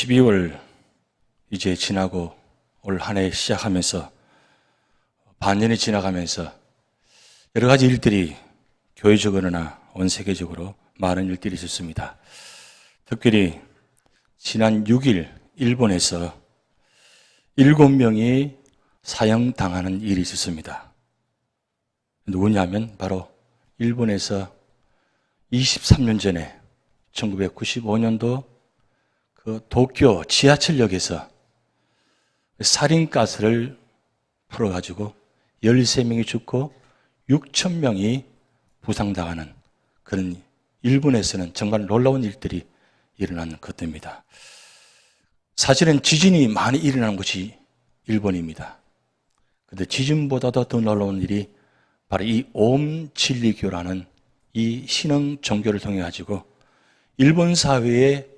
12월 이제 지나고 올 한 해 시작하면서 반년이 지나가면서 여러 가지 일들이 교회적으로나 온 세계적으로 많은 일들이 있었습니다. 특별히 지난 6일 일본에서 7명이 사형당하는 일이 있었습니다. 누구냐면 바로 일본에서 23년 전에 1995년도 그 도쿄 지하철역에서 살인가스를 풀어가지고 13명이 죽고 6,000명이 부상당하는 그런 일본에서는 정말 놀라운 일들이 일어난 것입니다. 사실은 지진이 많이 일어나는 곳이 일본입니다. 그런데 지진보다도 더 놀라운 일이 바로 이 옴진리교라는 이 신흥 종교를 통해 가지고 일본 사회에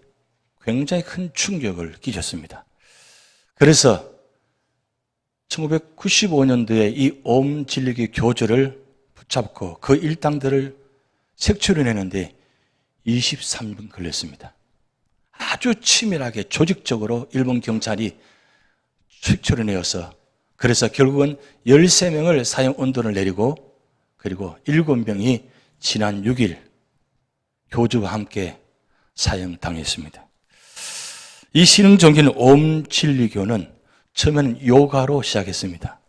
굉장히 큰 충격을 끼쳤습니다. 그래서 1995년도에 이 옴진리교 교주를 붙잡고 그 일당들을 색출해내는데 23분 걸렸습니다. 아주 치밀하게 조직적으로 일본 경찰이 색출해내어서 그래서 결국은 13명을 사형 언도를 내리고 그리고 7명이 지난 6일 교주와 함께 사형당했습니다. 이 신흥 종교는 옴진리교는 처음에는 요가로 시작했습니다.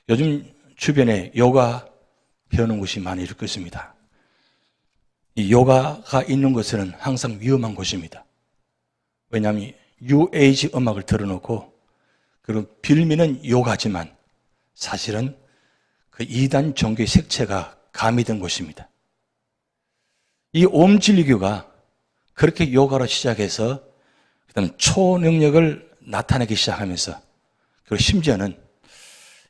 요즘 주변에 요가 배우는 곳이 많이 있습니다. 이 요가가 있는 곳은 항상 위험한 곳입니다. 왜냐하면 뉴에이지 음악을 틀어놓고 그리고 빌미는 요가지만 사실은 그 이단 종교의 색채가 가미된 곳입니다. 이 옴진리교가 그렇게 요가로 시작해서 그다음 초능력을 나타내기 시작하면서 그리고 심지어는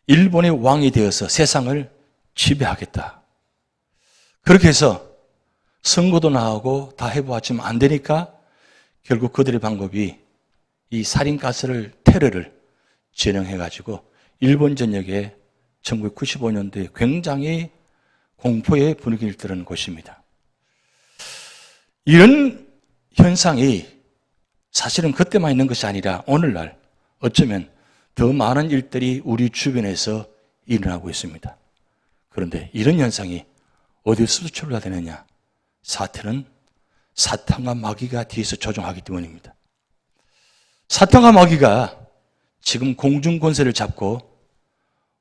일본의 왕이 되어서 세상을 지배하겠다. 그렇게 해서 선거도 나오고 다 해보았지만 안 되니까 결국 그들의 방법이 이 살인가스를 테러를 진행해가지고 일본 전역에 1995년도에 굉장히 공포의 분위기를 띠는 곳입니다. 이런 현상이 사실은 그때만 있는 것이 아니라 오늘날 어쩌면 더 많은 일들이 우리 주변에서 일어나고 있습니다. 그런데 이런 현상이 어디서 수출가 되느냐? 사태는 사탄과 마귀가 뒤에서 조종하기 때문입니다. 사탄과 마귀가 지금 공중 권세를 잡고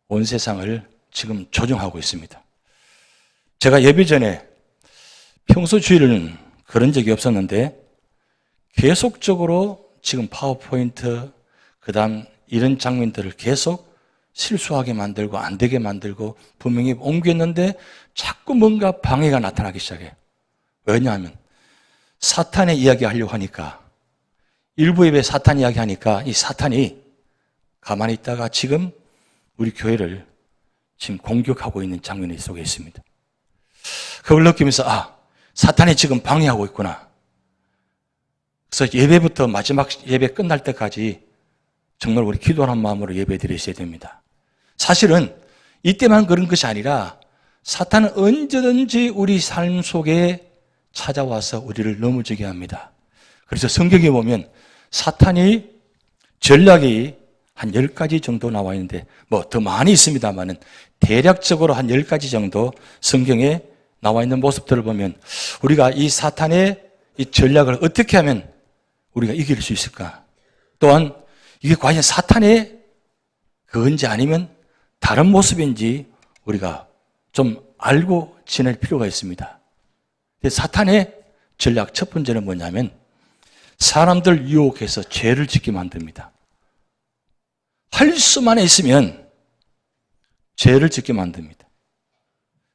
온 세상을 지금 조종하고 있습니다. 제가 예배 전에 평소 주일은 그런 적이 없었는데 계속적으로 지금 파워포인트 그다음 이런 장면들을 계속 실수하게 만들고 안 되게 만들고 분명히 옮겼는데 자꾸 뭔가 방해가 나타나기 시작해요. 왜냐하면 사탄의 이야기 하려고 하니까 일부 예배 사탄 이야기 하니까 이 사탄이 가만히 있다가 지금 우리 교회를 지금 공격하고 있는 장면이 속에 있습니다. 그걸 느끼면서 사탄이 지금 방해하고 있구나. 그래서 예배부터 마지막 예배 끝날 때까지 정말 우리 기도하는 마음으로 예배 드리셔야 됩니다. 사실은 이때만 그런 것이 아니라 사탄은 언제든지 우리 삶 속에 찾아와서 우리를 넘어지게 합니다. 그래서 성경에 보면 사탄이 전략이 한 10가지 정도 나와 있는데 뭐 더 많이 있습니다만은 대략적으로 한 10가지 정도 성경에 나와 있는 모습들을 보면 우리가 이 사탄의 이 전략을 어떻게 하면 우리가 이길 수 있을까? 또한 이게 과연 사탄의 그건지 아니면 다른 모습인지 우리가 좀 알고 지낼 필요가 있습니다. 사탄의 전략 첫 번째는 뭐냐면 사람들 유혹해서 죄를 짓게 만듭니다. 할 수만 있으면 죄를 짓게 만듭니다.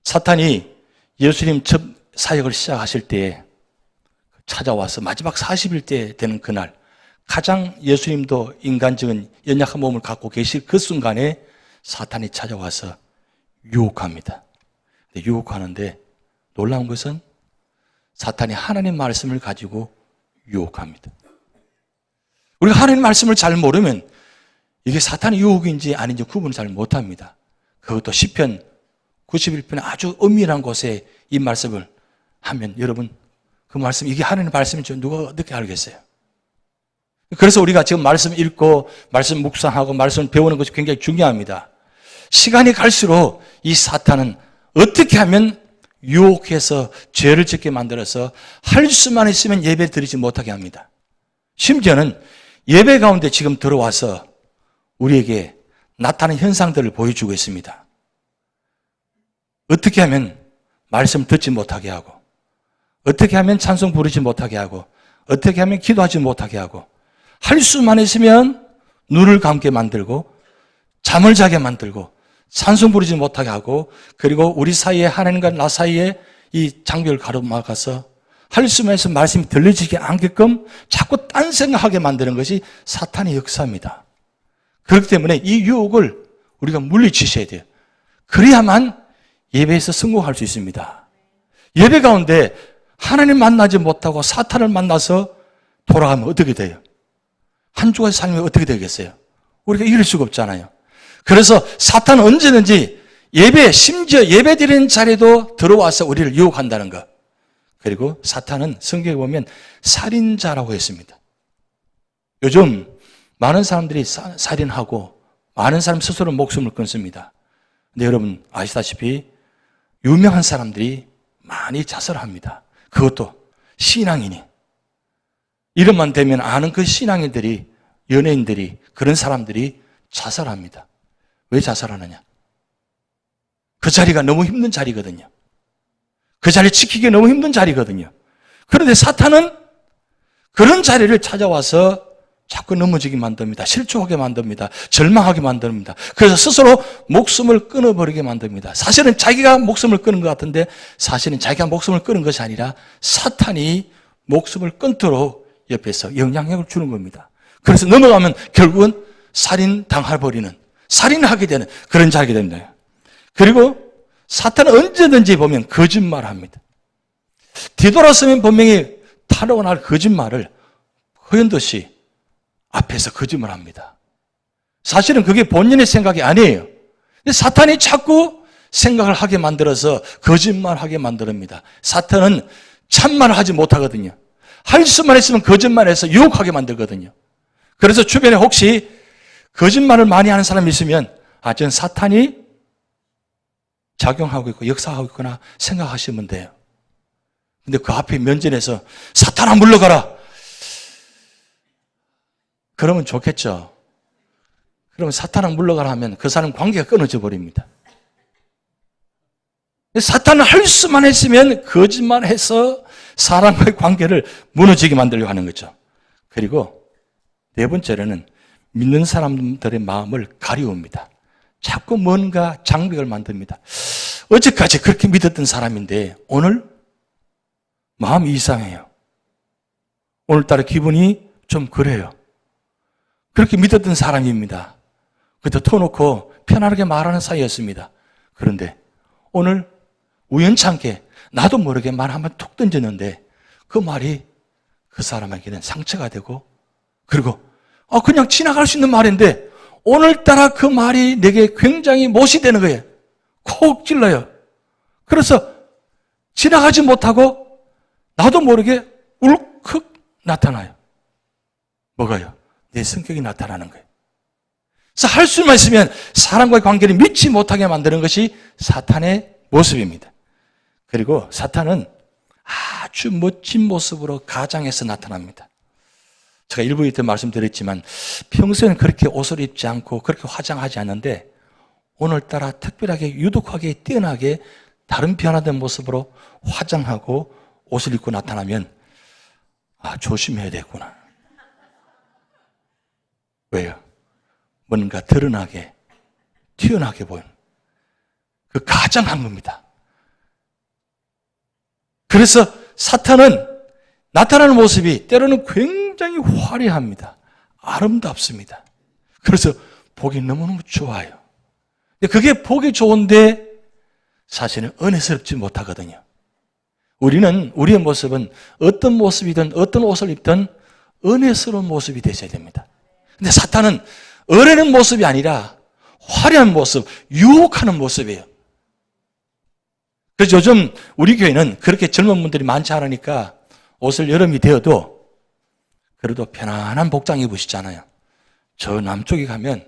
사탄이 예수님 첫 사역을 시작하실 때 찾아와서 마지막 40일 때 되는 그날 가장 예수님도 인간적인 연약한 몸을 갖고 계실 그 순간에 사탄이 찾아와서 유혹합니다. 유혹하는데 놀라운 것은 사탄이 하나님 말씀을 가지고 유혹합니다. 우리가 하나님 말씀을 잘 모르면 이게 사탄의 유혹인지 아닌지 구분을 잘 못합니다. 그것도 시편 91편에 아주 엄밀한 곳에 이 말씀을 하면 여러분 그 말씀 이게 하나님의 말씀인지 누가 어떻게 알겠어요? 그래서 우리가 지금 말씀 읽고 말씀 묵상하고 말씀 배우는 것이 굉장히 중요합니다. 시간이 갈수록 이 사탄은 어떻게 하면 유혹해서 죄를 짓게 만들어서 할 수만 있으면 예배 드리지 못하게 합니다. 심지어는 예배 가운데 지금 들어와서 우리에게 나타나는 현상들을 보여주고 있습니다. 어떻게 하면 말씀 듣지 못하게 하고, 어떻게 하면 찬송 부르지 못하게 하고, 어떻게 하면 기도하지 못하게 하고, 할 수만 있으면 눈을 감게 만들고, 잠을 자게 만들고, 찬송 부르지 못하게 하고, 그리고 우리 사이에 하나님과 나 사이에 이 장벽을 가로막아서 할 수만 있으면 말씀이 들려지지 않게끔 자꾸 딴 생각하게 만드는 것이 사탄의 역사입니다. 그렇기 때문에 이 유혹을 우리가 물리치셔야 돼요. 그래야만 예배에서 성공할 수 있습니다. 예배 가운데 하나님 만나지 못하고 사탄을 만나서 돌아가면 어떻게 돼요? 한 주간의 삶이 어떻게 되겠어요? 우리가 이길 수가 없잖아요. 그래서 사탄은 언제든지 예배, 심지어 예배 드리는 자리에도 들어와서 우리를 유혹한다는 것. 그리고 사탄은 성경에 보면 살인자라고 했습니다. 요즘 많은 사람들이 살인하고 많은 사람 스스로 목숨을 끊습니다. 근데 여러분 아시다시피 유명한 사람들이 많이 자살합니다. 그것도 신앙인이. 이름만 대면 아는 그 신앙인들이, 연예인들이, 그런 사람들이 자살합니다. 왜 자살하느냐? 그 자리가 너무 힘든 자리거든요. 그 자리 지키기 너무 힘든 자리거든요. 그런데 사탄은 그런 자리를 찾아와서 자꾸 넘어지게 만듭니다. 실족하게 만듭니다. 절망하게 만듭니다. 그래서 스스로 목숨을 끊어버리게 만듭니다. 사실은 자기가 목숨을 끊은 것 같은데 사실은 자기가 목숨을 끊은 것이 아니라 사탄이 목숨을 끊도록 옆에서 영향력을 주는 겁니다. 그래서 넘어가면 결국은 살인당해버리는, 살인하게 되는 그런 자리가 됩니다. 그리고 사탄은 언제든지 보면 거짓말합니다. 뒤돌아서면 분명히 타로날 거짓말을 허연듯이 앞에서 거짓말합니다. 사실은 그게 본인의 생각이 아니에요. 근데 사탄이 자꾸 생각을 하게 만들어서 거짓말하게 만듭니다. 사탄은 참말을 하지 못하거든요. 할 수만 있으면 거짓말해서 유혹하게 만들거든요. 그래서 주변에 혹시 거짓말을 많이 하는 사람이 있으면 전 사탄이 작용하고 있고 역사하고 있구나 생각하시면 돼요. 근데 그 앞에 면전에서 사탄아 물러가라. 그러면 좋겠죠. 그러면 사탄아 물러가라 하면 그 사람 관계가 끊어져 버립니다. 사탄은 할 수만 했으면 거짓말해서 사람과의 관계를 무너지게 만들려고 하는 거죠. 그리고 네 번째로는 믿는 사람들의 마음을 가리웁니다. 자꾸 뭔가 장벽을 만듭니다. 어제까지 그렇게 믿었던 사람인데 오늘 마음이 이상해요. 오늘따라 기분이 좀 그래요. 그렇게 믿었던 사람입니다. 그때 터놓고 편안하게 말하는 사이였습니다. 그런데 오늘 우연찮게 나도 모르게 말 한번 툭 던졌는데 그 말이 그 사람에게는 상처가 되고 그리고 그냥 지나갈 수 있는 말인데 오늘따라 그 말이 내게 굉장히 못이 되는 거예요. 콕 찔러요. 그래서 지나가지 못하고 나도 모르게 울컥 나타나요. 뭐가요? 내 성격이 나타나는 거예요. 그래서 할 수만 있으면 사람과의 관계를 믿지 못하게 만드는 것이 사탄의 모습입니다. 그리고 사탄은 아주 멋진 모습으로 가장해서 나타납니다. 제가 일부 이때 말씀드렸지만 평소에는 그렇게 옷을 입지 않고 그렇게 화장하지 않는데 오늘따라 특별하게 유독하게 뛰어나게 다른 변화된 모습으로 화장하고 옷을 입고 나타나면 조심해야 되겠구나. 왜요? 뭔가 드러나게 튀어나게 보이는 그 가장한 겁니다. 그래서 사탄은 나타나는 모습이 때로는 굉장히 화려합니다. 아름답습니다. 그래서 보기 너무너무 좋아요. 근데 그게 보기 좋은데 사실은 은혜스럽지 못하거든요. 우리는 우리의 모습은 어떤 모습이든 어떤 옷을 입든 은혜스러운 모습이 되셔야 됩니다. 근데 사탄은 어리는 모습이 아니라 화려한 모습, 유혹하는 모습이에요. 그래서 요즘 우리 교회는 그렇게 젊은 분들이 많지 않으니까 옷을 여름이 되어도 그래도 편안한 복장 입으시잖아요. 저 남쪽에 가면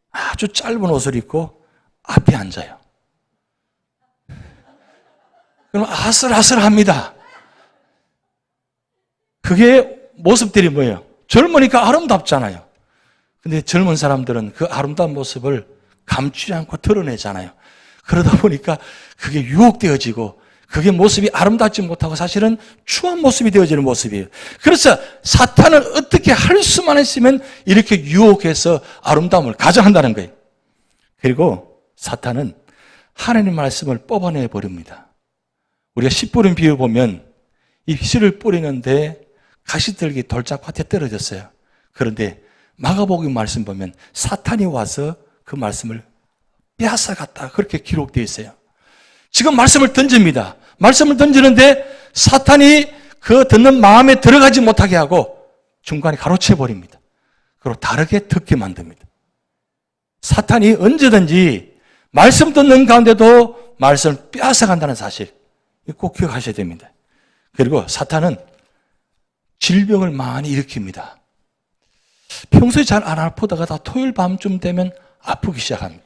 아주 짧은 옷을 입고 앞에 앉아요. 그럼 아슬아슬합니다. 그게 모습들이 뭐예요? 젊으니까 아름답잖아요. 근데 젊은 사람들은 그 아름다운 모습을 감추지 않고 드러내잖아요. 그러다 보니까 그게 유혹되어지고 그게 모습이 아름답지 못하고 사실은 추한 모습이 되어지는 모습이에요. 그래서 사탄은 어떻게 할 수만 있으면 이렇게 유혹해서 아름다움을 가져간다는 거예요. 그리고 사탄은 하나님 말씀을 뽑아내 버립니다. 우리가 씨 뿌린 비유 보면 이 씨를 뿌리는데 가시들기 돌짝밭에 떨어졌어요. 그런데 마가복음 말씀 보면 사탄이 와서 그 말씀을 빼앗아갔다 그렇게 기록되어 있어요. 지금 말씀을 던집니다. 말씀을 던지는데 사탄이 그 듣는 마음에 들어가지 못하게 하고 중간에 가로채 버립니다. 그리고 다르게 듣게 만듭니다. 사탄이 언제든지 말씀 듣는 가운데도 말씀을 빼앗아간다는 사실 꼭 기억하셔야 됩니다. 그리고 사탄은 질병을 많이 일으킵니다. 평소에 잘 안 아프다가 다 토요일 밤쯤 되면 아프기 시작합니다.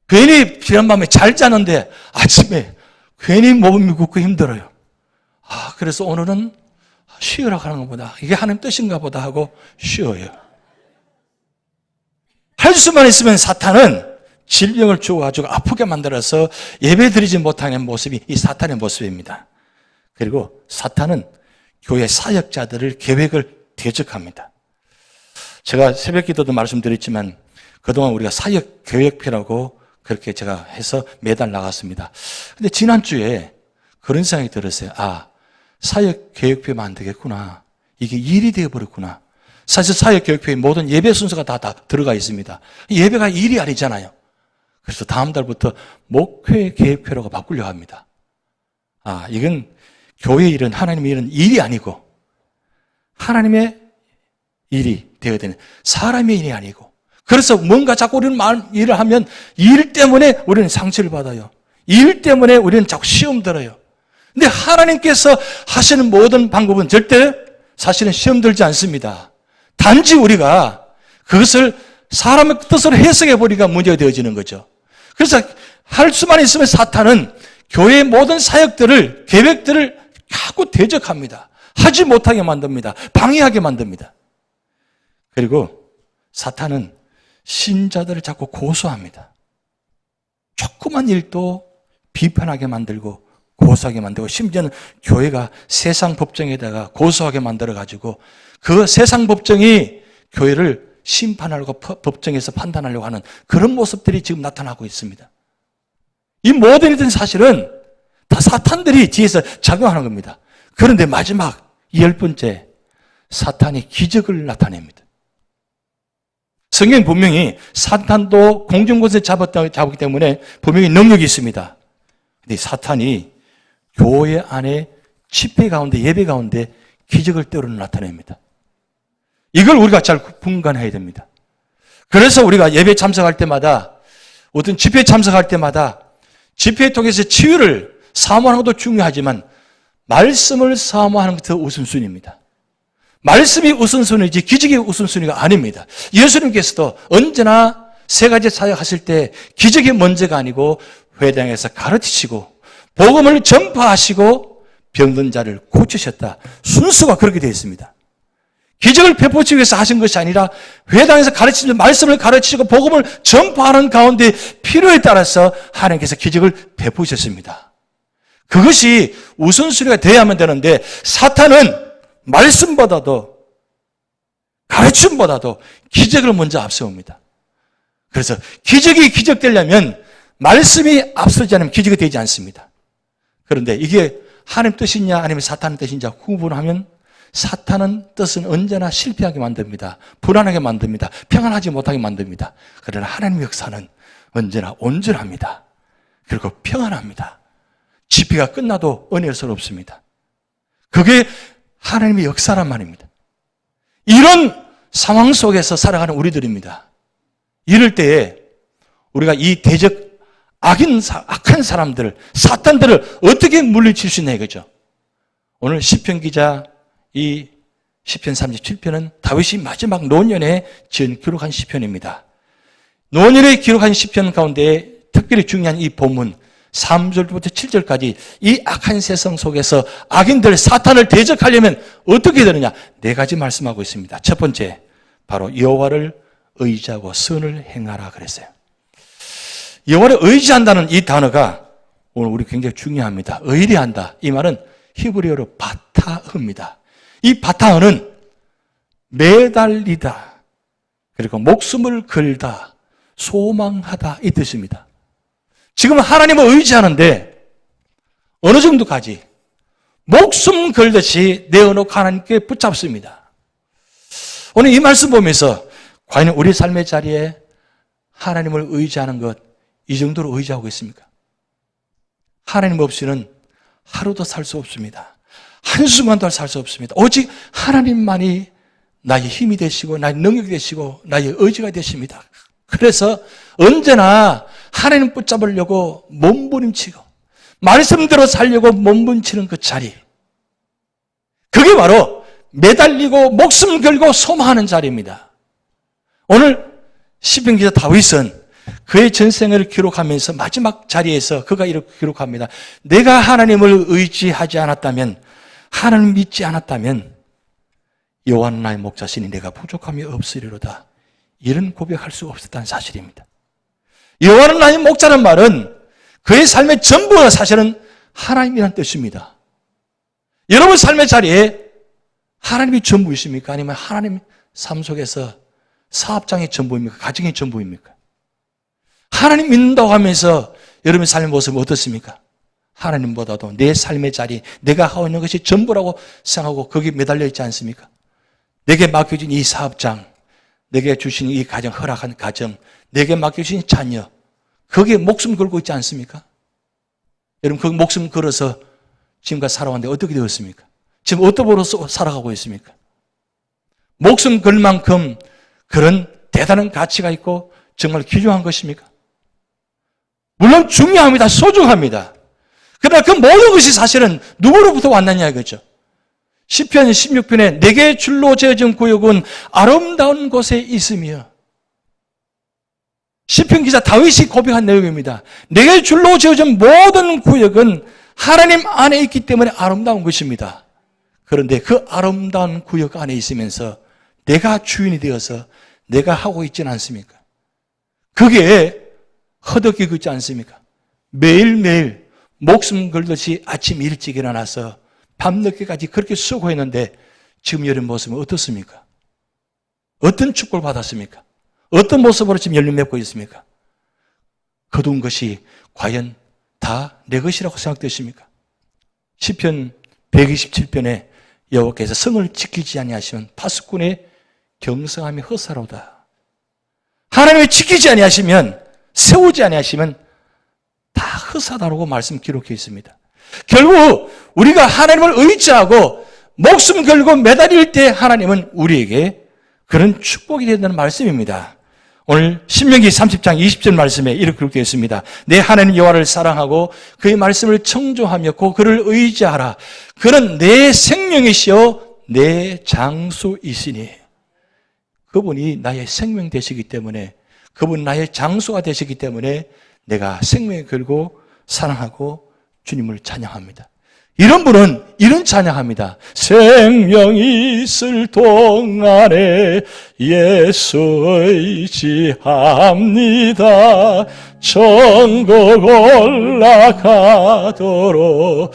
괜히 지난밤에 잘 자는데 아침에 괜히 몸이 굳고 힘들어요. 그래서 오늘은 쉬으라고 하는 것보다 이게 하나님 뜻인가 보다 하고 쉬어요. 할 수만 있으면 사탄은 질병을 주어가지고 아프게 만들어서 예배드리지 못하는 모습이 이 사탄의 모습입니다. 그리고 사탄은 교회 사역자들을 계획을 대적합니다. 제가 새벽 기도도 말씀드렸지만 그동안 우리가 사역 계획표라고 그렇게 제가 해서 매달 나갔습니다. 근데 지난주에 그런 생각이 들었어요. 사역 계획표면 안 되겠구나. 이게 일이 되어버렸구나. 사실 사역 계획표에 모든 예배 순서가 다 들어가 있습니다. 예배가 일이 아니잖아요. 그래서 다음 달부터 목회 계획표라고 바꾸려고 합니다. 이건 교회 일은 하나님의 일은 일이 아니고 하나님의 일이 되어야 되는 사람의 일이 아니고 그래서 뭔가 자꾸 우리는 일을 하면 일 때문에 우리는 상처를 받아요. 일 때문에 우리는 자꾸 시험 들어요. 근데 하나님께서 하시는 모든 방법은 절대 사실은 시험 들지 않습니다. 단지 우리가 그것을 사람의 뜻으로 해석해 버리니까 문제가 되어지는 거죠. 그래서 할 수만 있으면 사탄은 교회의 모든 사역들을 계획들을 자꾸 대적합니다. 하지 못하게 만듭니다. 방해하게 만듭니다. 그리고 사탄은 신자들을 자꾸 고소합니다. 조그만 일도 비판하게 만들고 고소하게 만들고 심지어는 교회가 세상 법정에다가 고소하게 만들어가지고 그 세상 법정이 교회를 심판하려고 법정에서 판단하려고 하는 그런 모습들이 지금 나타나고 있습니다. 이 모든 일들은 사실은 다 사탄들이 뒤에서 작용하는 겁니다. 그런데 마지막 10번째 사탄이 기적을 나타냅니다. 성경 분명히 사탄도 공중권세 잡았기 때문에 분명히 능력이 있습니다. 근데 사탄이 교회 안에 집회 가운데 예배 가운데 기적을 때로는 나타냅니다. 이걸 우리가 잘 분간해야 됩니다. 그래서 우리가 예배 참석할 때마다 어떤 집회에 참석할 때마다 집회에 통해서 치유를 사모하는 것도 중요하지만 말씀을 사모하는 것도 우선순위입니다. 말씀이 우선순위지 기적이 우선순위가 아닙니다. 예수님께서도 언제나 세 가지 사역하실 때 기적이 먼저가 아니고 회당에서 가르치시고 복음을 전파하시고 병든 자를 고치셨다. 순서가 그렇게 되어 있습니다. 기적을 베푸기 위해서 하신 것이 아니라 회당에서 가르치는 말씀을 가르치고 복음을 전파하는 가운데 필요에 따라서 하나님께서 기적을 베푸셨습니다. 그것이 우선순위가 되어야만 되는데 사탄은 말씀보다도 가르침보다도 기적을 먼저 앞세웁니다. 그래서 기적이 기적되려면 말씀이 앞서지 않으면 기적이 되지 않습니다. 그런데 이게 하나님 뜻이냐 아니면 사탄의 뜻이냐 구분하면 사탄은 뜻은 언제나 실패하게 만듭니다. 불안하게 만듭니다. 평안하지 못하게 만듭니다. 그러나 하나님의 역사는 언제나 온전합니다. 그리고 평안합니다. 집회가 끝나도 은혜스럽습니다. 그게 하나님의 역사란 말입니다. 이런 상황 속에서 살아가는 우리들입니다. 이럴 때에 우리가 이 대적 악한 사람들을 사탄들을 어떻게 물리칠 수 있냐 이거죠. 오늘 시편 기자 이 시편 37편은 다윗이 마지막 노년에 기록한 시편입니다. 노년에 기록한 시편 가운데 특별히 중요한 이 본문 3절부터 7절까지 이 악한 세상 속에서 악인들 사탄을 대적하려면 어떻게 되느냐? 네 가지 말씀하고 있습니다. 첫 번째, 바로 여호와를 의지하고 선을 행하라 그랬어요. 여호와를 의지한다는 이 단어가 오늘 우리 굉장히 중요합니다. 의리한다. 이 말은 히브리어로 바타흐입니다. 이 바타흐는 매달리다, 그리고 목숨을 걸다, 소망하다 이 뜻입니다. 지금 하나님을 의지하는데 어느 정도까지 목숨 걸듯이 내어놓고 하나님께 붙잡습니다. 오늘 이 말씀 보면서 과연 우리 삶의 자리에 하나님을 의지하는 것 이 정도로 의지하고 있습니까? 하나님 없이는 하루도 살 수 없습니다. 한순간도 살 수 없습니다. 오직 하나님만이 나의 힘이 되시고 나의 능력이 되시고 나의 의지가 되십니다. 그래서 언제나 하나님 붙잡으려고 몸부림치고 말씀대로 살려고 몸부림치는 그 자리, 그게 바로 매달리고 목숨 걸고 소망하는 자리입니다. 오늘 시편 기자 다윗은 그의 전생을 기록하면서 마지막 자리에서 그가 이렇게 기록합니다. 내가 하나님을 의지하지 않았다면, 하나님 믿지 않았다면 여호와는 나의 목자시니 내가 부족함이 없으리로다. 이런 고백할 수 없었다는 사실입니다. 여호와는 나의 목자라는 말은 그의 삶의 전부가 사실은 하나님이라는 뜻입니다. 여러분 삶의 자리에 하나님이 전부이십니까? 아니면 하나님 삶 속에서 사업장의 전부입니까? 가정의 전부입니까? 하나님 믿는다고 하면서 여러분의 삶의 모습은 어떻습니까? 하나님보다도 내 삶의 자리, 내가 하고 있는 것이 전부라고 생각하고 거기에 매달려 있지 않습니까? 내게 맡겨진 이 사업장, 내게 주신 이 가정, 허락한 가정, 내게 맡겨진 자녀, 거기에 목숨 걸고 있지 않습니까? 여러분, 그 목숨 걸어서 지금까지 살아왔는데 어떻게 되었습니까? 지금 어떤 보로 살아가고 있습니까? 목숨 걸 만큼 그런 대단한 가치가 있고 정말 귀중한 것입니까? 물론 중요합니다. 소중합니다. 그러나 그 모든 것이 사실은 누구로부터 왔느냐 이거죠. 시편 16편에 내게 줄로 지어진 구역은 아름다운 곳에 있으며, 시편 기자 다윗이 고백한 내용입니다. 내게 줄로 지어진 모든 구역은 하나님 안에 있기 때문에 아름다운 것입니다. 그런데 그 아름다운 구역 안에 있으면서 내가 주인이 되어서 내가 하고 있지는 않습니까? 그게 허덕이고 있지 않습니까? 매일매일 목숨 걸듯이 아침 일찍 일어나서 밤늦게까지 그렇게 수고했는데 지금 이런 모습은 어떻습니까? 어떤 축복을 받았습니까? 어떤 모습으로 지금 열매 맺고 있습니까? 거둔 것이 과연 다 내 것이라고 생각되십니까? 시편 127편에 여호와께서 성을 지키지 아니하시면 파수꾼의 경성함이 허사로다. 하나님을 지키지 아니하시면, 세우지 아니하시면 다 허사다라고 말씀 기록해 있습니다. 결국 우리가 하나님을 의지하고 목숨 걸고 매달릴 때 하나님은 우리에게 그런 축복이 된다는 말씀입니다. 오늘 신명기 30장 20절 말씀에 이렇게 기록되어 있습니다. 내 하나님 여호와를 사랑하고 그의 말씀을 청조하며 고 그를 의지하라. 그는 내 생명이시요 내 장수이시니. 그분이 나의 생명 되시기 때문에, 그분 나의 장수가 되시기 때문에 내가 생명을 걸고 사랑하고 주님을 찬양합니다. 이런 분은 이런 찬양합니다. 생명이 있을 동안에 예수 의지합니다. 천국 올라가도록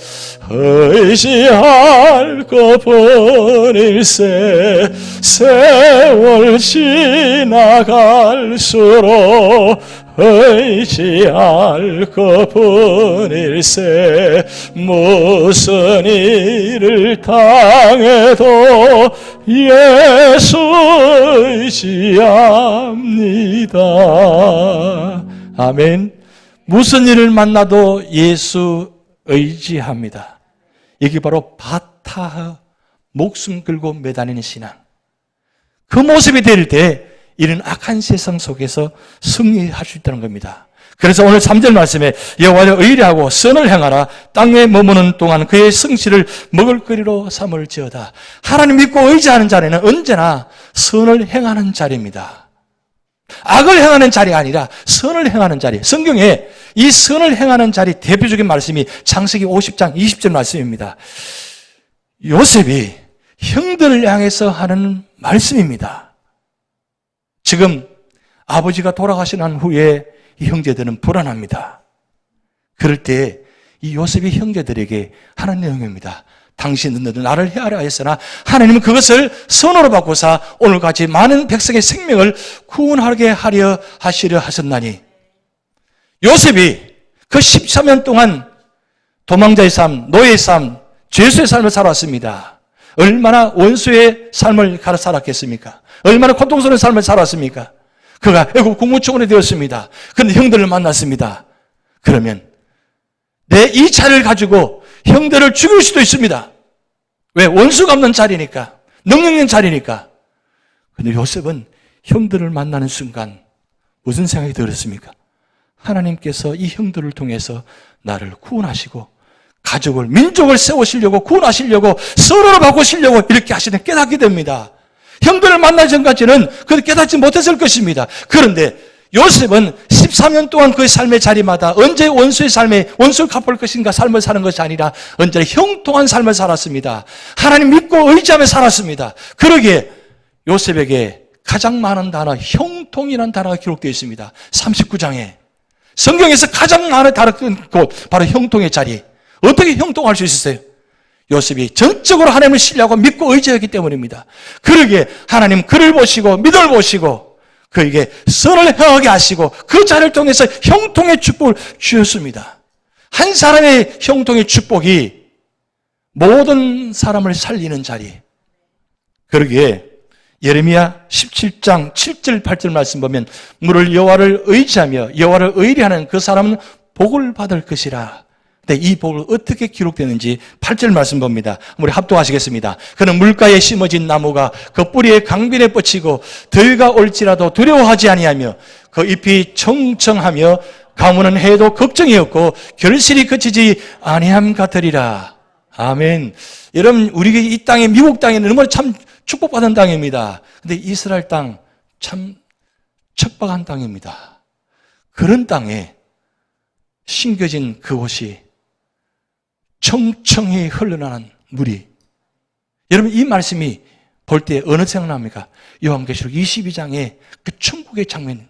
의지할 것뿐일세. 세월 지나갈수록 의지할 것뿐일세. 무슨 일을 당해도 예수 의지합니다. 아멘. 무슨 일을 만나도 예수 의지합니다. 이게 바로 바타흐, 목숨 걸고 매다니는 신앙. 그 모습이 될 때 이런 악한 세상 속에서 승리할 수 있다는 겁니다. 그래서 오늘 3절 말씀에 여호와를 의뢰하고 선을 행하라. 땅에 머무는 동안 그의 성실을 먹을거리로 삼을지어다. 하나님 믿고 의지하는 자리는 언제나 선을 행하는 자리입니다. 악을 행하는 자리가 아니라 선을 행하는 자리. 성경에 이 선을 행하는 자리 대표적인 말씀이 창세기 50장 20절 말씀입니다. 요셉이 형들을 향해서 하는 말씀입니다. 지금 아버지가 돌아가신 후에 이 형제들은 불안합니다. 그럴 때 이 요셉이 형제들에게 하는 내용입니다. 당신은 나를 헤아려 하였으나 하나님은 그것을 선으로 바꾸사 오늘같이 많은 백성의 생명을 구원하게 하려 하시려 하셨나니. 요셉이 그 13년 동안 도망자의 삶, 노예의 삶, 죄수의 삶을 살았습니다. 얼마나 원수의 삶을 살았겠습니까? 얼마나 고통스러운 삶을 살았습니까? 그가 애국 국무총원이 되었습니다. 그런데 형들을 만났습니다. 그러면 내 이 자리를 가지고 형들을 죽일 수도 있습니다. 왜? 원수가 없는 자리니까. 능력 있는 자리니까. 그런데 요셉은 형들을 만나는 순간 무슨 생각이 들었습니까? 하나님께서 이 형들을 통해서 나를 구원하시고 가족을, 민족을 세우시려고 구원하시려고 서로를 바꾸시려고 이렇게 하시는 깨닫게 됩니다. 형들을 만나기 전까지는 그걸 깨닫지 못했을 것입니다. 그런데 요셉은 13년 동안 그의 삶의 자리마다 언제 원수의 삶에 원수를 갚을 것인가 삶을 사는 것이 아니라 언제나 형통한 삶을 살았습니다. 하나님 믿고 의지하며 살았습니다. 그러기에 요셉에게 가장 많은 단어, 형통이라는 단어가 기록되어 있습니다. 39장에. 성경에서 가장 많은 다뤘던 곳, 바로 형통의 자리. 어떻게 형통할 수 있었어요? 요셉이 전적으로 하나님을 신뢰하고 믿고 의지하기 때문입니다. 그러기에 하나님 그를 보시고 믿음을 보시고 그에게 선을 행하게 하시고 그 자리를 통해서 형통의 축복을 주셨습니다. 한 사람의 형통의 축복이 모든 사람을 살리는 자리. 그러기에 예레미야 17장 7절 8절 말씀 보면 물을 여호와를 의지하며 여호와를 의뢰하는 그 사람은 복을 받을 것이라. 근데 이 복을 어떻게 기록되는지 8절 말씀 봅니다. 우리 합독하시겠습니다. 그는 물가에 심어진 나무가 그 뿌리에 강변에 뻗치고 더위가 올지라도 두려워하지 아니하며 그 잎이 청청하며 가무는 해도 걱정이 없고 결실이 그치지 아니함 같으리라. 아멘. 여러분, 우리 이 땅에, 미국 땅에는 너무 참 축복받은 땅입니다. 근데 이스라엘 땅 참 척박한 땅입니다. 그런 땅에 심겨진 그곳이 청청히 흘러나는 물이. 여러분, 이 말씀이 볼 때 어느 생각납니까? 요한계시록 22장의 그 천국의 장면.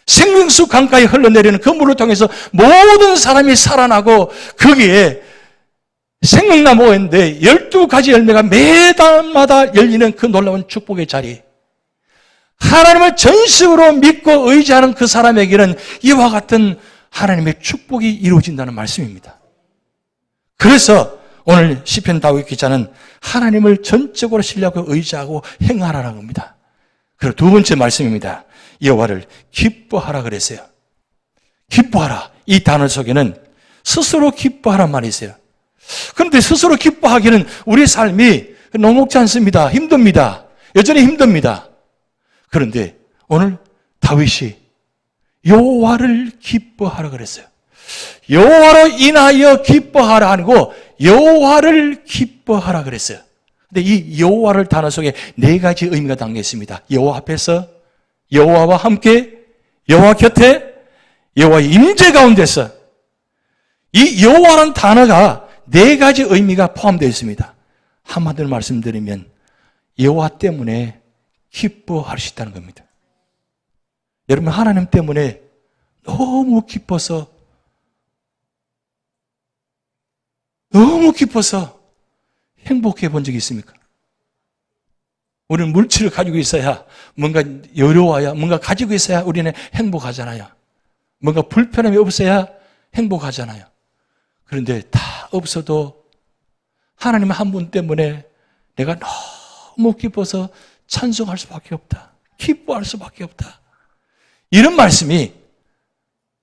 생명수 강가에 흘러내리는 그 물을 통해서 모든 사람이 살아나고 거기에 생명나무가 있는데 12가지 열매가 매달마다 열리는 그 놀라운 축복의 자리. 하나님을 전식으로 믿고 의지하는 그 사람에게는 이와 같은 하나님의 축복이 이루어진다는 말씀입니다. 그래서 오늘 시편 다윗 기자는 하나님을 전적으로 신뢰하고 의지하고 행하라는 겁니다. 그리고 두 번째 말씀입니다. 여호와를 기뻐하라 그랬어요. 기뻐하라. 이 단어 속에는 스스로 기뻐하란 말이 있어요. 그런데 스스로 기뻐하기는 우리 삶이 녹록지 않습니다. 힘듭니다. 여전히 힘듭니다. 그런데 오늘 다윗이 여호와를 기뻐하라 그랬어요. 여호와로 인하여 기뻐하라 아니고 여호와를 기뻐하라 그랬어요. 근데 이 여호와를 단어 속에 네 가지 의미가 담겨 있습니다. 여호와 앞에서, 여호와와 함께, 여호와 곁에, 여호와의 임재 가운데서. 이 여호와라는 단어가 네 가지 의미가 포함되어 있습니다. 한마디로 말씀드리면 여호와 때문에 기뻐할 수 있다는 겁니다. 여러분, 하나님 때문에 너무 기뻐서 행복해 본 적이 있습니까? 우리는 물질을 가지고 있어야, 뭔가 여유와야, 뭔가 가지고 있어야 우리는 행복하잖아요. 뭔가 불편함이 없어야 행복하잖아요. 그런데 다 없어도 하나님 한 분 때문에 내가 너무 기뻐서 찬송할 수밖에 없다. 기뻐할 수밖에 없다. 이런 말씀이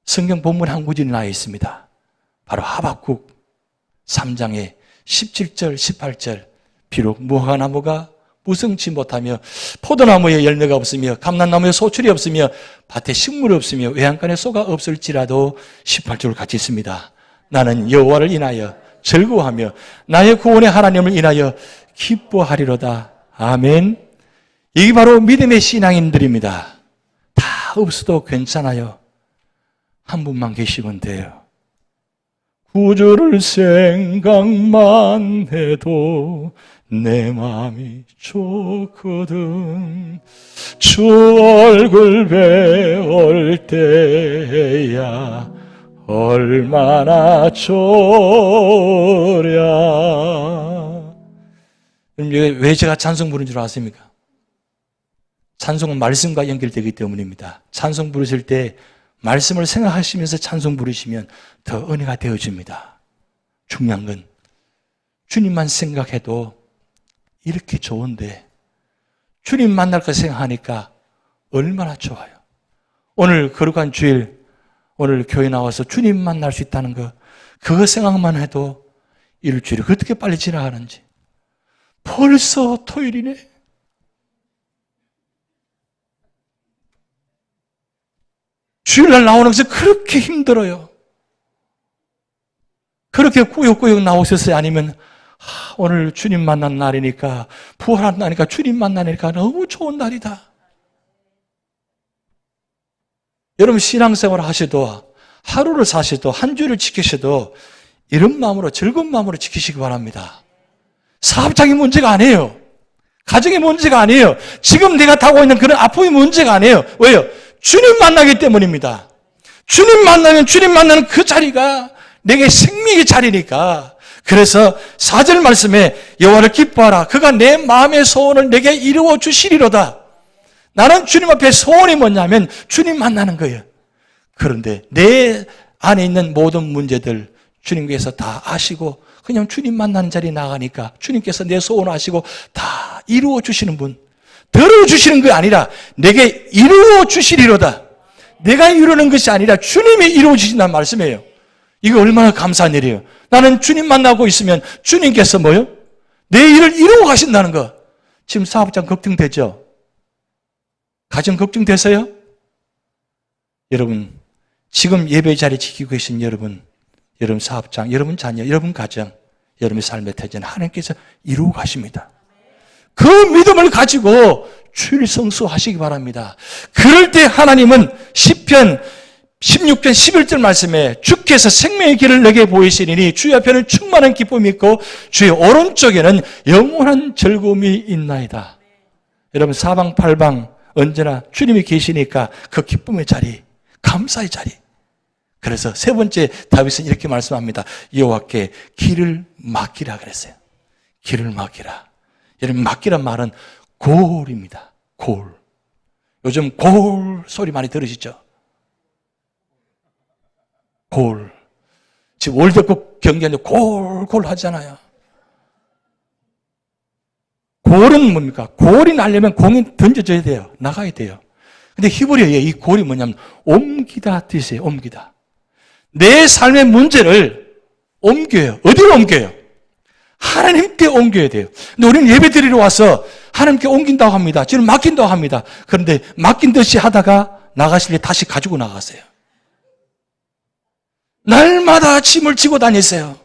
성경 본문 한 구절이 나와 있습니다. 바로 하박국 3장의 17절, 18절. 비록 무화과나무가 무성치 못하며 포도나무에 열매가 없으며 감람나무에 소출이 없으며 밭에 식물이 없으며 외양간에 소가 없을지라도 18절 같이 있습니다. 나는 여호와를 인하여 즐거워하며 나의 구원의 하나님을 인하여 기뻐하리로다. 아멘. 이게 바로 믿음의 신앙인들입니다. 다 없어도 괜찮아요. 한 분만 계시면 돼요. 구주를 생각만 해도 내 마음이 좋거든. 주 얼굴 배울 때야 얼마나 좋으랴. 왜 제가 찬송 부르는 줄 아십니까? 찬송은 말씀과 연결되기 때문입니다. 찬송 부르실 때 말씀을 생각하시면서 찬송 부르시면 더 은혜가 되어집니다. 중요한 건 주님만 생각해도 이렇게 좋은데 주님 만날 거 생각하니까 얼마나 좋아요. 오늘 거룩한 주일, 오늘 교회 나와서 주님 만날 수 있다는 거, 그거 생각만 해도 일주일이 어떻게 빨리 지나가는지. 벌써 토요일이네. 주일날 나오는 것이 그렇게 힘들어요. 그렇게 꾸역꾸역 나오셨어요? 아니면 오늘 주님 만난 날이니까, 부활한 날이니까, 주님 만나니까 너무 좋은 날이다. 여러분 신앙생활 하셔도, 하루를 사셔도, 한 주를 지키셔도 이런 마음으로, 즐거운 마음으로 지키시기 바랍니다. 사업장이 문제가 아니에요. 가정이 문제가 아니에요. 지금 내가 타고 있는 그런 아픔이 문제가 아니에요. 왜요? 주님 만나기 때문입니다. 주님 만나면 주님 만나는 그 자리가 내게 생명의 자리니까. 그래서 4절 말씀에 여호와를 기뻐하라. 그가 내 마음의 소원을 내게 이루어 주시리로다. 나는 주님 앞에 소원이 뭐냐면 주님 만나는 거예요. 그런데 내 안에 있는 모든 문제들 주님께서 다 아시고 그냥 주님 만나는 자리에 나가니까 주님께서 내 소원을 아시고 다 이루어 주시는 분. 들어 주시는 게 아니라 내게 이루어 주시리로다. 내가 이루는 것이 아니라 주님이 이루어 주신다는 말씀이에요. 이거 얼마나 감사한 일이에요. 나는 주님 만나고 있으면 주님께서 뭐요? 내 일을 이루어 가신다는 거. 지금 사업장 걱정되죠? 가정 걱정되세요? 여러분, 지금 예배 자리 지키고 계신 여러분 사업장, 여러분 자녀, 여러분 가정, 여러분의 삶의 태전 하나님께서 이루어 가십니다. 그 믿음을 가지고 주일 성수하시기 바랍니다. 그럴 때 하나님은 시편 16편 11절 말씀에 주께서 생명의 길을 내게 보이시리니 주의 앞에는 충만한 기쁨이 있고 주의 오른쪽에는 영원한 즐거움이 있나이다. 여러분 사방팔방 언제나 주님이 계시니까 그 기쁨의 자리, 감사의 자리. 그래서 세 번째 다윗은 이렇게 말씀합니다. 여호와께 길을 맡기라 그랬어요. 길을 맡기라. 여러분 맡기란 말은 골입니다. 골. 요즘 골 소리 많이 들으시죠? 골. 지금 월드컵 경기하는데 골 하잖아요. 골은 뭡니까? 골이 나려면 공이 던져져야 돼요. 나가야 돼요. 근데 히브리어에 이 골이 뭐냐면 옮기다 뜻이에요. 옮기다. 내 삶의 문제를 옮겨요. 어디로 옮겨요? 하나님께 옮겨야 돼요. 근데 우리는 예배 드리러 와서 하나님께 옮긴다고 합니다. 지금 맡긴다고 합니다. 그런데 맡긴 듯이 하다가 나가실 때 다시 가지고 나가세요. 날마다 짐을 지고 다니세요.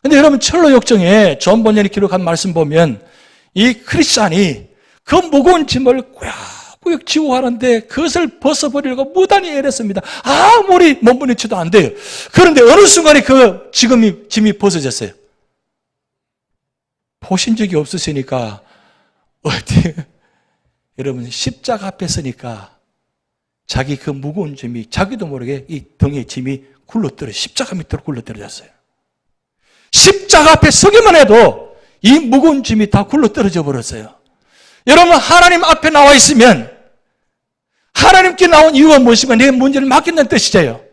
근데 여러분 철로 역정에 존 번연이 기록한 말씀 보면 이 크리스찬이 그 무거운 짐을 꾸역꾸역 지고 가는데 그것을 벗어버리려고 무단히 애렸습니다. 아무리 몸부림쳐도 안 돼요. 그런데 어느 순간에 그 짐이 벗어졌어요. 보신 적이 없으시니까 여러분 십자가 앞에 서니까 자기 그 무거운 짐이 자기도 모르게 이 등에 짐이 굴러떨어 십자가 밑으로 굴러떨어졌어요. 십자가 앞에 서기만 해도 이 무거운 짐이 다 굴러떨어져 버렸어요. 여러분 하나님 앞에 나와 있으면 하나님께 나온 이유가 무엇인가? 내 문제를 맡긴다는 뜻이죠.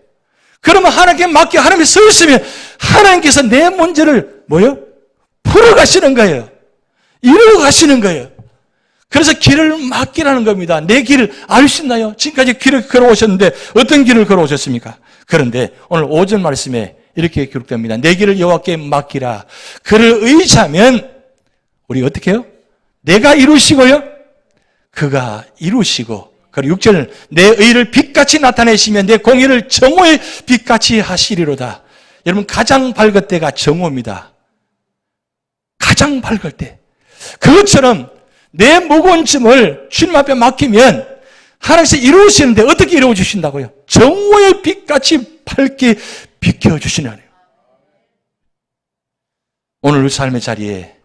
그러면 하나님께 맡겨 하나님이 서 있으면 하나님께서 내 문제를 뭐요? 풀어가시는 거예요. 이루어가시는 거예요. 그래서 길을 맡기라는 겁니다. 내 길을 알 수 있나요? 지금까지 길을 걸어오셨는데 어떤 길을 걸어오셨습니까? 그런데 오늘 5절 말씀에 이렇게 기록됩니다. 내 길을 여호와께 맡기라. 그를 의지하면 우리 어떻게 해요? 내가 이루시고요. 그가 이루시고, 그리고 6절, 내 의를 빛같이 나타내시면 내 공의를 정오의 빛같이 하시리로다. 여러분, 가장 밝을 때가 정오입니다. 가장 밝을 때. 그것처럼 내 무거운 짐을 주님 앞에 맡기면 하나님께서 이루시는데 어떻게 이루어주신다고요? 정오의 빛같이 밝게 비켜주시나요? 오늘 우리 삶의 자리에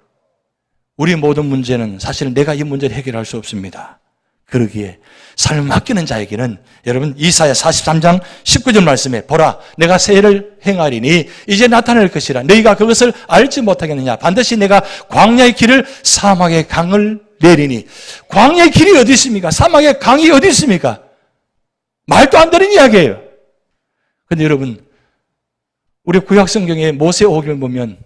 우리 모든 문제는 사실은 내가 이 문제를 해결할 수 없습니다. 그러기에 삶을 맡기는 자에게는 여러분 이사야 43장 19절 말씀에 보라 내가 새 일을 행하리니 이제 나타날 것이라 너희가 그것을 알지 못하겠느냐 반드시 내가 광야의 길을 사막의 강을 내리니 광야의 길이 어디 있습니까? 사막의 강이 어디 있습니까? 말도 안 되는 이야기예요. 그런데 여러분 우리 구약성경에 모세 오기를 보면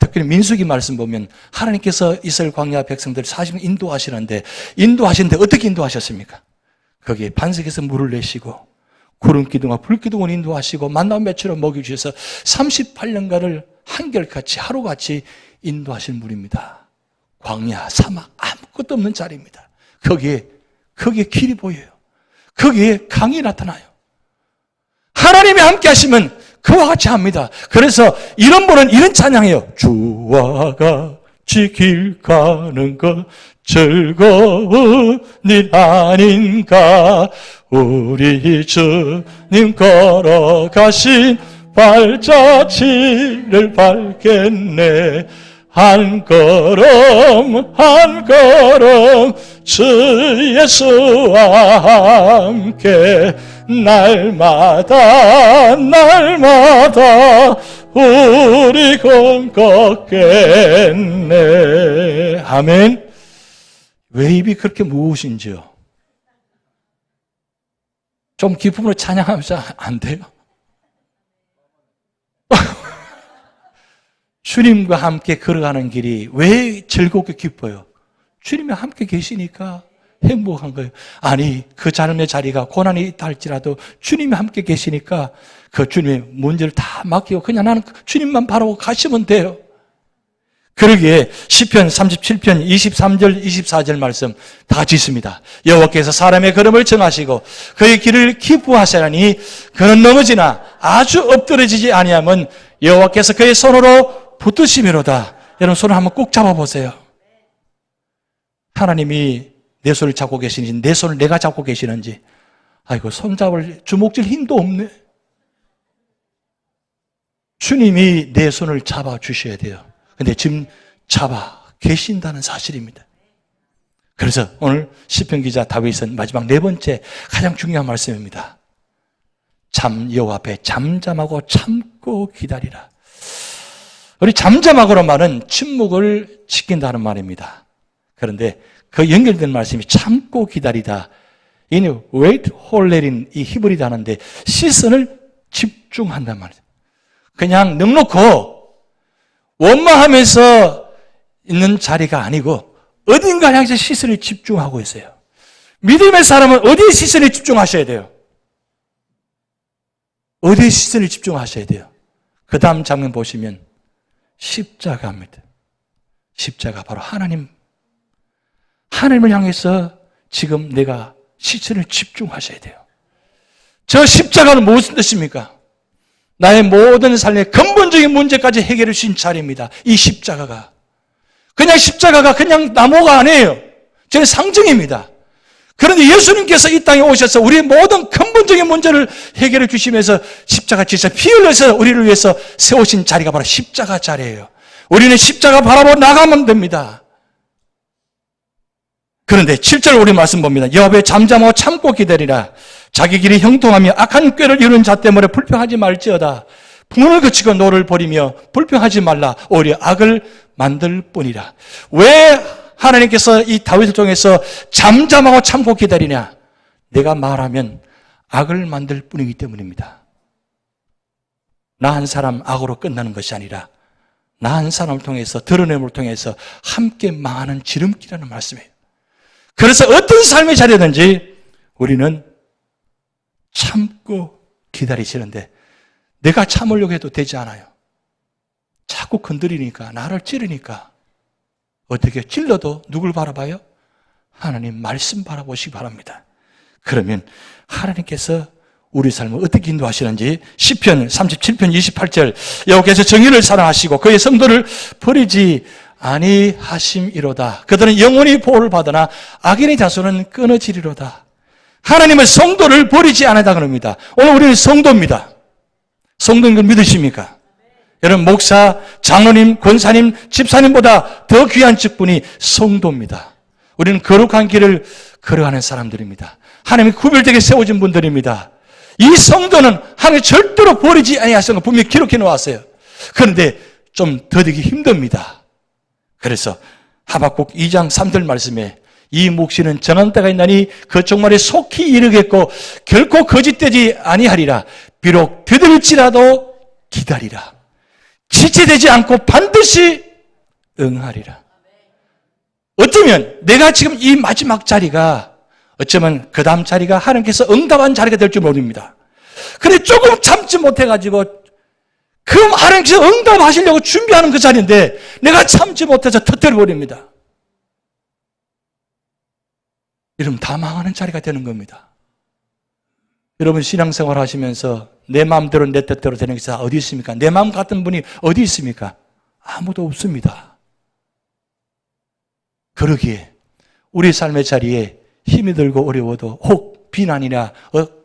특히 민수기 말씀 보면 하나님께서 이스라엘 광야 백성들을 40년 인도하시는데 어떻게 인도하셨습니까? 거기에 반석에서 물을 내시고 구름 기둥과 불 기둥을 인도하시고 만나 매출을 먹여주셔서 38년간을 한결같이 하루같이 인도하신 물입니다. 광야, 사막 아무것도 없는 자리입니다. 거기에 길이 보여요. 거기에 강이 나타나요. 하나님이 함께 하시면 그와 같이 합니다. 그래서 이런 분은 이런 찬양해요. 주와 같이 길 가는 것 즐거운 일 아닌가. 우리 주님 걸어가신 발자취를 밟겠네. 한 걸음 한 걸음 주 예수와 함께 날마다 우리 건 걷겠네. 아멘. 왜 입이 그렇게 무엇인지요? 좀 기쁨으로 찬양하면서 안 돼요? 주님과 함께 걸어가는 길이 왜 즐겁게 기뻐요? 주님이 함께 계시니까 행복한 거예요. 아니 그 삶의 자리가 고난이 있다 할지라도 주님이 함께 계시니까 그 주님의 문제를 다 맡기고 그냥 나는 주님만 바라보고 가시면 돼요. 그러기에 시편 37편 23절 24절 말씀 다 같이 있습니다. 여호와께서 사람의 걸음을 정하시고 그의 길을 기뻐하시라니 그는 넘어지나 아주 엎드러지지 아니하면 여호와께서 그의 손으로 붙드시미로다. 여러분 손을 한번 꼭 잡아보세요. 하나님이 내 손을 잡고 계시는지 내 손을 내가 잡고 계시는지 아이고 손잡을 주먹질 힘도 없네. 주님이 내 손을 잡아주셔야 돼요. 근데 지금 잡아 계신다는 사실입니다. 그래서 오늘 시편 기자 다윗은 마지막 네 번째 가장 중요한 말씀입니다. 참 여호와 앞에 잠잠하고 참고 기다리라. 우리 잠잠하고란 말은 침묵을 지킨다는 말입니다. 그런데 그 연결된 말씀이 참고 기다리다. 이는 wait, 홀레린 이 히브리 단어인데 시선을 집중한단 말이에요. 그냥 넉넉고 원망하면서 있는 자리가 아니고 어딘가 향해서 시선을 집중하고 있어요. 믿음의 사람은 어디에 시선을 집중하셔야 돼요? 어디에 시선을 집중하셔야 돼요? 그 다음 장면 보시면 십자가입니다. 십자가 바로 하나님을 향해서 지금 내가 시선을 집중하셔야 돼요. 저 십자가는 무슨 뜻입니까? 나의 모든 삶의 근본적인 문제까지 해결해 주신 자리입니다. 이 십자가가. 그냥 십자가가 그냥 나무가 아니에요. 저는 상징입니다. 그런데 예수님께서 이 땅에 오셔서 우리의 모든 근본적인 문제를 해결해 주시면서 십자가 지서 피 흘려서 우리를 위해서 세우신 자리가 바로 십자가 자리예요. 우리는 십자가 바라보고 나가면 됩니다. 그런데 7절 우리 말씀 봅니다. 여호와의 잠잠하고 참고 기다리라. 자기 길이 형통하며 악한 꾀를 이루는 자 때문에 불평하지 말지어다. 풍을 그치고 노를 버리며 불평하지 말라. 오히려 악을 만들 뿐이라. 왜 하나님께서 이 다윗을 통해서 잠잠하고 참고 기다리냐? 내가 말하면 악을 만들 뿐이기 때문입니다. 나 한 사람 악으로 끝나는 것이 아니라 나 한 사람을 통해서 드러냄을 통해서 함께 망하는 지름길이라는 말씀이에요. 그래서 어떤 삶의 자리든지 우리는 참고 기다리시는데 내가 참으려고 해도 되지 않아요. 자꾸 건드리니까 나를 찌르니까 어떻게 찔러도 누굴 바라봐요? 하나님 말씀 바라보시기 바랍니다. 그러면 하나님께서 우리 삶을 어떻게 인도하시는지 시편 37편 28절 여호와께서 정의를 사랑하시고 그의 성도를 버리지 아니하심이로다. 그들은 영원히 보호를 받으나 악인의 자손은 끊어지리로다. 하나님은 성도를 버리지 않는다 그럽니다. 오늘 우리는 성도입니다. 성도인 걸 믿으십니까? 여러분 목사, 장로님, 권사님, 집사님보다 더 귀한 직분이 성도입니다. 우리는 거룩한 길을 걸어가는 사람들입니다. 하나님이 구별되게 세워진 분들입니다. 이 성도는 하나님이 절대로 버리지 아니하시는 거 분명히 기록해 놓았어요. 그런데 좀 더디기 힘듭니다. 그래서 하박국 2장 3절 말씀에 이 묵시는 정한 때가 있나니 그 종말에 속히 이르겠고 결코 거짓되지 아니하리라. 비록 되들일지라도 기다리라. 지체되지 않고 반드시 응하리라. 어쩌면 내가 지금 이 마지막 자리가 어쩌면 그 다음 자리가 하나님께서 응답한 자리가 될 줄 모릅니다. 그런데 조금 참지 못해가지고 그럼 하나님께서 응답하시려고 준비하는 그 자리인데 내가 참지 못해서 터뜨려버립니다. 이러면 다 망하는 자리가 되는 겁니다. 여러분 신앙생활 하시면서 내 마음대로 내 뜻대로 되는 게 어디 있습니까? 내 마음 같은 분이 어디 있습니까? 아무도 없습니다. 그러기에 우리 삶의 자리에 힘이 들고 어려워도 혹 비난이나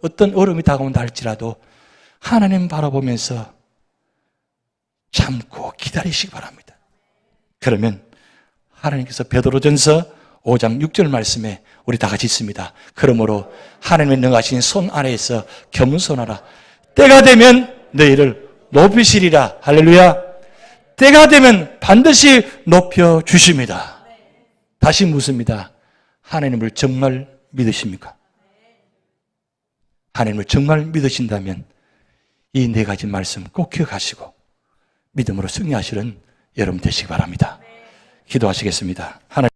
어떤 어려움이 다가온다 할지라도 하나님 바라보면서 참고 기다리시기 바랍니다. 그러면 하나님께서 베드로전서 5장 6절 말씀에 우리 다 같이 있습니다. 그러므로 하나님의 능하신 손 아래에서 겸손하라. 때가 되면 너희를 높이시리라. 할렐루야. 때가 되면 반드시 높여주십니다. 다시 묻습니다. 하나님을 정말 믿으십니까? 하나님을 정말 믿으신다면 이 네 가지 말씀 꼭 기억하시고 믿음으로 승리하시는 여러분 되시기 바랍니다. 기도하시겠습니다. 하나님